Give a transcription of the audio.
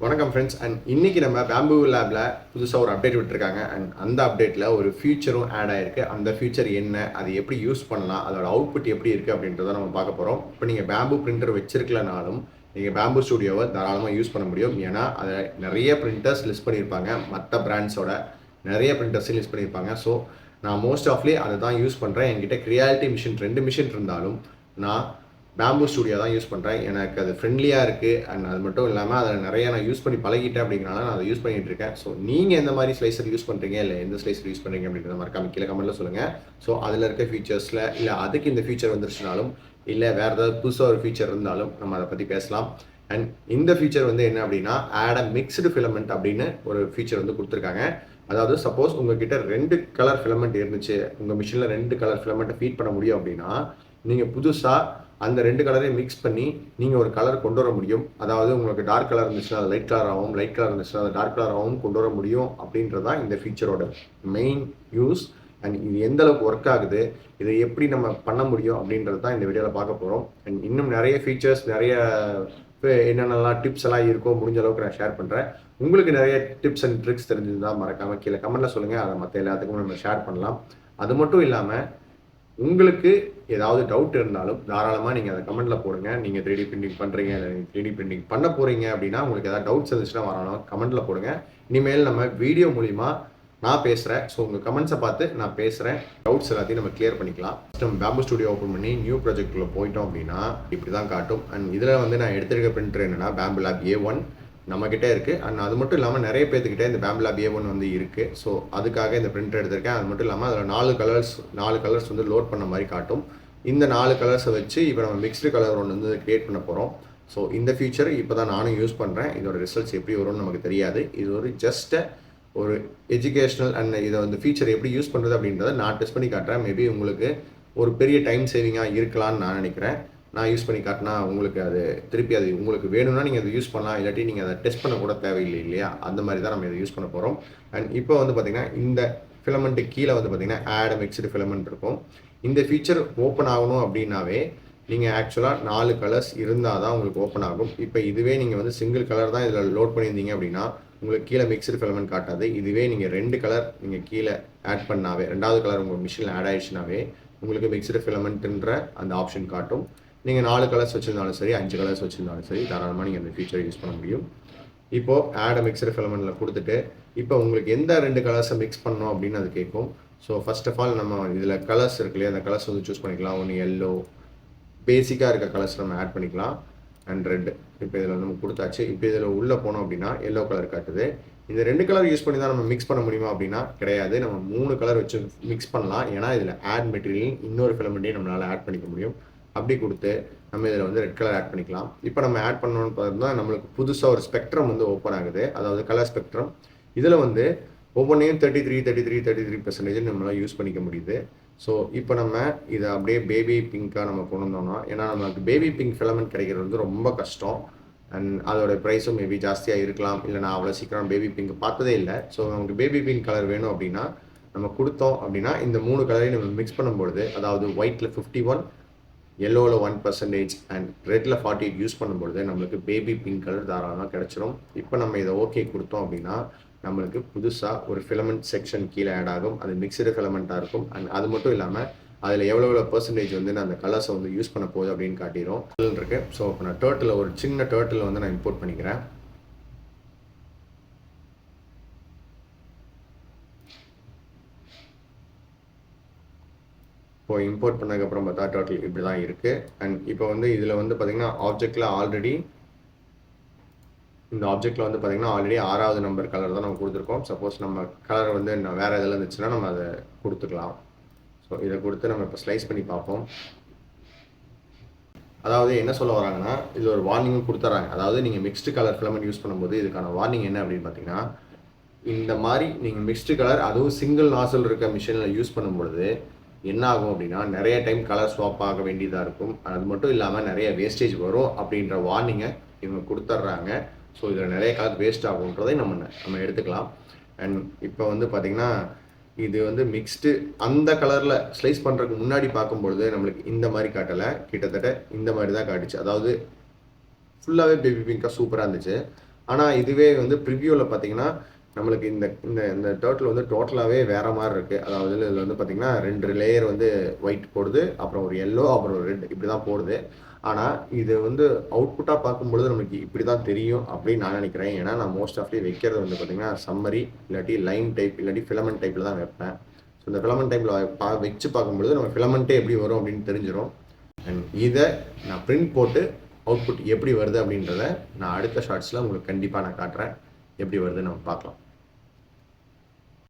வணக்கம் friends. And இன்னைக்கு நம்ம பேம்பு லேப்ல புதுசாக ஒரு அப்டேட் விட்டுருக்காங்க. அண்ட் அந்த அப்டேட்டில் ஒரு ஃபியூச்சரும் ஆட் ஆயிருக்கு. அந்த ஃபியூச்சர் என்ன, அது எப்படி யூஸ் பண்ணலாம், அதோட அவுட்புட் எப்படி இருக்குது அப்படின்றத நம்ம பார்க்க போகிறோம். இப்போ நீங்கள் பேம்பு பிரிண்டர் வச்சிருக்கலனாலும் நீங்கள் பேம்பு ஸ்டுடியோவை தாராளமாக யூஸ் பண்ண முடியும். ஏன்னா அதை நிறைய பிரிண்டர்ஸ் லிஸ்ட் பண்ணியிருப்பாங்க, மற்ற பிராண்ட்ஸோட நிறைய பிரிண்டர்ஸையும் லிஸ்ட் பண்ணியிருப்பாங்க. ஸோ நான் மோஸ்ட் ஆஃப்லி அதை தான் யூஸ் பண்ணுறேன். என்கிட்ட கிரியாலிட்டி மிஷின் 2 மிஷின் இருந்தாலும் நான் பேம்பு ஸ்டுடியோ தான் யூஸ் பண்ணுறேன். எனக்கு அது ஃப்ரெண்ட்லியாக இருக்குது. அண்ட் அது மட்டும் இல்லாமல் அதை நிறைய நான் யூஸ் பண்ணி பழகிட்டேன் அப்படிங்கிறனால நான் அதை யூஸ் பண்ணிகிட்டு இருக்கேன். ஸோ நீங்கள் எந்த மாதிரி ஸ்லைசர் யூஸ் பண்ணுறீங்க, இல்லை எந்த ஸ்லைசர் யூஸ் பண்ணுறீங்க அப்படின்றத மறக்காம கீழே கமெண்ட்டில் சொல்லுங்கள். ஸோ அதில் இருக்க ஃபீச்சர்ஸில் இல்லை அதுக்கு இந்த ஃபீச்சர் வந்துருச்சுனாலும் இல்லை வேறு ஏதாவது புதுசாக ஒரு ஃபீச்சர் இருந்தாலும் நம்ம அதை பற்றி பேசலாம். அண்ட் இந்த ஃபீச்சர் வந்து என்ன அப்படின்னா ஆட் அ மிக்ஸ்டு ஃபிலமெண்ட் அப்படின்னு ஒரு ஃபீச்சர் வந்து கொடுத்துருக்காங்க. அதாவது சப்போஸ் உங்ககிட்ட 2 கலர் ஃபிலமெண்ட் இருந்துச்சு, உங்கள் மிஷினில் 2 கலர் ஃபிலமெண்ட்டை ஃபீட் பண்ண முடியும் அப்படின்னா நீங்கள் புதுசாக அந்த 2 கலரையும் மிக்ஸ் பண்ணி நீங்கள் ஒரு கலர் கொண்டு வர முடியும். அதாவது உங்களுக்கு டார்க் கலர் இருந்துச்சுன்னா அது லைட் கலராகவும், லைட் கலர் இருந்துச்சுன்னா அது டார்க் கலராகவும் கொண்டு வர முடியும் அப்படின்றதான் இந்த ஃபீச்சரோட மெயின் யூஸ். அண்ட் இது எந்த அளவுக்கு ஒர்க் ஆகுது, இதை எப்படி நம்ம பண்ண முடியும் அப்படின்றது தான் இந்த வீடியோவில் பார்க்க போகிறோம். அண்ட் இன்னும் நிறைய ஃபீச்சர்ஸ், நிறைய என்னென்னலாம் டிப்ஸ் எல்லாம் இருக்கோ முடிஞ்ச அளவுக்கு நான் ஷேர் பண்ணுறேன். உங்களுக்கு நிறைய டிப்ஸ் அண்ட் ட்ரிக்ஸ் தெரிஞ்சிருந்தால் மறக்காமல் கீழே கமெண்ட்டில் சொல்லுங்கள். அதை மற்ற எல்லாத்துக்கும் நம்ம ஷேர் பண்ணலாம். அது மட்டும் இல்லாமல் உங்களுக்கு ஏதாவது டவுட் இருந்தாலும் தாராளமாக நீங்கள் அதை கமெண்ட்டில் போடுங்க. நீங்கள் 3D பிரிண்டிங் பண்ணுறீங்க, இல்லை நீங்கள் 3D பிரிண்டிங் பண்ண போகிறீங்க அப்படின்னா உங்களுக்கு ஏதாவது டவுட்ஸ் இருந்துச்சுன்னா வரணும் கமெண்ட்டில் போடுங்க. இனிமேல் நம்ம வீடியோ மூலிமா நான் பேசுகிறேன். ஸோ உங்கள் கமெண்ட்ஸை பார்த்து நான் பேசுகிறேன். டவுட்ஸ் எல்லாத்தையும் நம்ம கிளியர் பண்ணிக்கலாம். நம்ம பேம்பு ஸ்டுடியோ ஓப்பன் பண்ணி நியூ ப்ராஜெக்டில் போயிட்டோம் அப்படின்னா இப்படி தான் காட்டும். அண்ட் இதில் வந்து நான் எடுத்திருக்க பிரிண்டர் என்னென்னா பேம்பு லேப் A1 நம்மக்கிட்ட இருக்குது. அண்ட் அது மட்டும் இல்லாமல் நிறைய பேர்த்துக்கிட்டே இந்த பேம்பு லேப் A1 வந்து இருக்குது. ஸோ அதுக்காக இந்த பிரிண்டர் எடுத்திருக்கேன். அது மட்டும் இல்லாமல் அதில் 4 கலர்ஸ் வந்து லோட் பண்ண மாதிரி காட்டும். இந்த 4 கலர்ஸை வச்சு இப்போ நம்ம மிக்ஸ்டு கலர் ஒன்று வந்து கிரியேட் பண்ண போகிறோம். ஸோ இந்த ஃபீச்சர் இப்போ தான் நானும் யூஸ் பண்ணுறேன். இதோட ரிசல்ட்ஸ் எப்படி வரும்னு நமக்கு தெரியாது. இது ஒரு ஜஸ்ட் ஒரு எஜுகேஷ்னல் அண்ட் இதை வந்து ஃபீச்சர் எப்படி யூஸ் பண்ணுறது அப்படின்றத நான் டெஸ்ட் பண்ணி காட்டுறேன். மேபி உங்களுக்கு ஒரு பெரிய டைம் சேவிங்காக இருக்கலாம்னு நான் நினைக்கிறேன். நான் யூஸ் பண்ணி காட்டினா உங்களுக்கு அது திருப்பி அது உங்களுக்கு வேணும்னா நீங்கள் அதை யூஸ் பண்ணலாம், இல்லாட்டி நீங்கள் அதை டெஸ்ட் பண்ண கூட தேவையில்லை இல்லையா? அந்த மாதிரி தான் நம்ம இதை யூஸ் பண்ண போகிறோம். அண்ட் இப்போ வந்து பார்த்திங்கன்னா இந்த ஃபிலமெண்ட்டு கீழே வந்து பார்த்திங்கன்னா ஆட் மிக்ஸ்டு ஃபிலமெண்ட் இருக்கும். இந்த ஃபீச்சர் ஓப்பன் ஆகணும் அப்படின்னாவே நீங்கள் ஆக்சுவலாக 4 கலர்ஸ் இருந்தால் தான் உங்களுக்கு ஓப்பன் ஆகும். இப்போ இதுவே நீங்கள் வந்து சிங்கிள் கலர் தான் இதில் லோட் பண்ணியிருந்தீங்க அப்படின்னா உங்களுக்கு கீழே மிக்ஸ்டு ஃபிலமெண்ட் காட்டாது. இதுவே நீங்கள் 2 கலர் நீங்கள் கீழே ஆட் பண்ணாவே, 2வது கலர் உங்கள் மிஷினில் ஆட் ஆயிடுச்சுனாவே உங்களுக்கு மிக்ஸ்டு ஃபிலமெண்ட்டுன்ற அந்த ஆப்ஷன் காட்டும். நீங்கள் 4 கலர்ஸ் வச்சுருந்தாலும் சரி, 5 கலர்ஸ் வச்சுருந்தாலும் சரி, தாராளமாக நீங்கள் அந்த ஃபீச்சரை யூஸ் பண்ண முடியும். இப்போது ஆட் மிக்ஸ்டு ஃபிலமெண்ட்டில் கொடுத்துட்டு இப்போ உங்களுக்கு எந்த 2 கலர்ஸை மிக்ஸ் பண்ணணும் அப்படின்னு அது கேட்கும். ஸோ ஃபர்ஸ்ட் ஆஃப் ஆல் நம்ம இதில் கலர்ஸ் இருக்கு இல்லையா, அந்த கலர்ஸ் வந்து சூஸ் பண்ணிக்கலாம். ஒன்று எல்லோ, பேசிக்காக இருக்க கலர்ஸ் நம்ம ஆட் பண்ணிக்கலாம். அண்ட் ரெட் இப்போ இதில் நம்ம கொடுத்தாச்சு. இப்போ இதில் உள்ளே போனோம் அப்படின்னா எல்லோ கலர் காட்டுது. இந்த 2 கலர் யூஸ் பண்ணி தான் நம்ம மிக்ஸ் பண்ண முடியுமா அப்படின்னா கிடையாது. நம்ம 3 கலர் வச்சு மிக்ஸ் பண்ணலாம். ஏன்னா இதில் ஆட் மெட்டீரியல் இன்னொரு ஃபிலமெண்ட்டையும் நம்மளால் ஆட் பண்ணிக்க முடியும். அப்படி கொடுத்து நம்ம இதில் வந்து ரெட் கலர் ஆட் பண்ணிக்கலாம். இப்போ நம்ம ஆட் பண்ணணும்னு பார்த்தா நம்மளுக்கு புதுசாக ஒரு ஸ்பெக்ட்ரம் வந்து ஓப்பன் ஆகுது. அதாவது கலர் ஸ்பெக்ட்ரம். இதில் வந்து ஒவ்வொன்றையும் 33% நம்மளால் யூஸ் பண்ணிக்க முடியுது. ஸோ இப்போ நம்ம இதை அப்படியே பேபி பிங்காக நம்ம கொண்டு வந்தோம்னா, ஏன்னா நமக்கு பேபி பிங்க் ஃபிலமெண்ட் கிடைக்கிறது வந்து ரொம்ப கஷ்டம். அண்ட் அதோட ப்ரைஸும் மேபி ஜாஸ்தியாக இருக்கலாம். இல்லை நான் அவ்வளோ சீக்கிரம் பேபி பிங்க் பார்த்ததே இல்லை. ஸோ நமக்கு பேபி பிங்க் கலர் வேணும் அப்படின்னா நம்ம கொடுத்தோம் அப்படின்னா இந்த 3 கலரையும் நம்ம மிக்ஸ் பண்ணும்பொழுது, அதாவது ஒயிட்டில் 51, எல்லோவில் 1% அண்ட் ரெட்டில் 48 யூஸ் பண்ணும்பொழுது நம்மளுக்கு பேபி பிங்க் கலர் தாராளமாக கிடச்சிரும். இப்போ நம்ம இதை ஓகே கொடுத்தோம் அப்படின்னா நம்மளுக்கு புதுசாக ஒரு ஃபிலமெண்ட் செக்ஷன் கீழே ஆட் ஆகும். அது மிக்சடு ஃபிலமெண்ட்டாக இருக்கும். அண்ட் அது மட்டும் இல்லாமல் அதில் எவ்வளோ பர்சன்டேஜ் வந்து நான் அந்த கலர்ஸை வந்து யூஸ் பண்ண போகுது அப்படின்னு காட்டிடும் இருக்கு. ஸோ இப்போ நான் ஒரு சின்ன டர்ட்டில் வந்து நான் இம்போர்ட் பண்ணிக்கிறேன். இப்போ இம்போர்ட் பண்ணதுக்கப்புறம் பார்த்தா டர்ட்டில் இப்படி தான் இருக்குது. அண்ட் இப்போ வந்து இதில் வந்து பார்த்திங்கன்னா ஆப்ஜெக்டில் ஆல்ரெடி இந்த ஆப்ஜெக்டில் வந்து பார்த்திங்கன்னா ஆல்ரெடி 6வது நம்பர் கலர் தான் நம்ம கொடுத்துருக்கோம். சப்போஸ் நம்ம கலர் வந்து வேறு எதில் இருந்துச்சுன்னா நம்ம அதை கொடுத்துக்கலாம். ஸோ இதை கொடுத்து நம்ம இப்போ ஸ்லைஸ் பண்ணி பார்ப்போம். அதாவது என்ன சொல்ல வராங்கன்னா இதில் ஒரு வார்னிங்கும் கொடுத்துட்றாங்க. அதாவது நீங்கள் மிக்ஸ்டு கலர் ஃபிலமெண்ட் யூஸ் பண்ணும்போது இதுக்கான வார்னிங் என்ன அப்படின்னு பார்த்தீங்கன்னா, இந்த மாதிரி நீங்கள் மிக்ஸ்டு கலர் அதுவும் சிங்கிள் நாசல் இருக்க மிஷினில் யூஸ் பண்ணும்பொழுது என்ன ஆகும் அப்படின்னா நிறைய டைம் கலர் ஸ்வாப் ஆக வேண்டியதாக இருக்கும். அது மட்டும் இல்லாமல் நிறைய வேஸ்டேஜ் வரும் அப்படின்ற வார்னிங்கை இவங்க கொடுத்துட்றாங்க. ஸோ இதில் நிறைய கலர் வேஸ்ட் ஆகுன்றதை நம்ம எடுத்துக்கலாம். அண்ட் இப்போ வந்து பார்த்திங்கன்னா இது வந்து மிக்ஸ்டு அந்த கலரில் ஸ்லைஸ் பண்ணுறதுக்கு முன்னாடி பார்க்கும்பொழுது நம்மளுக்கு இந்த மாதிரி காட்டலை, கிட்டத்தட்ட இந்த மாதிரி தான் காட்டுச்சு. அதாவது ஃபுல்லாகவே பேபி பிங்காக சூப்பராக இருந்துச்சு. ஆனால் இதுவே வந்து ப்ரிவியூவில் பார்த்தீங்கன்னா நம்மளுக்கு இந்த இந்த இந்த டர்ட்டில் வந்து டோட்டலாகவே வேறு மாதிரி இருக்குது. அதாவது இதில் வந்து பார்த்திங்கன்னா 2 லேயர் வந்து ஒயிட் போடுது, அப்புறம் ஒரு எல்லோ, அப்புறம் ஒரு ரெட், இப்படி தான் போடுது. ஆனால் இது வந்து அவுட்புட்டாக பார்க்கும்பொழுது நம்மளுக்கு இப்படி தான் தெரியும் அப்படின்னு நான் நினைக்கிறேன். ஏன்னா நான் மோஸ்ட் ஆஃப்லி வைக்கிறது வந்து பார்த்திங்கன்னா சம்மரி, இல்லாட்டி லைன் டைப், இல்லாட்டி ஃபிலமெண்ட் டைப்பில் தான் வைப்பேன். ஸோ இந்த ஃபிலமெண்ட் டைப்பில் வச்சு பார்க்கும்பொழுது நம்ம ஃபிலமெண்ட்டே எப்படி வரும் அப்படின்னு தெரிஞ்சிடும். அண்ட் இதை நான் பிரிண்ட் போட்டு அவுட்புட் எப்படி வருது அப்படின்றத நான் அடுத்த ஷார்ட்ஸில் உங்களுக்கு கண்டிப்பாக நான் காட்டுறேன். எப்படி வருதுன்னு நம்ம பார்க்கலாம்.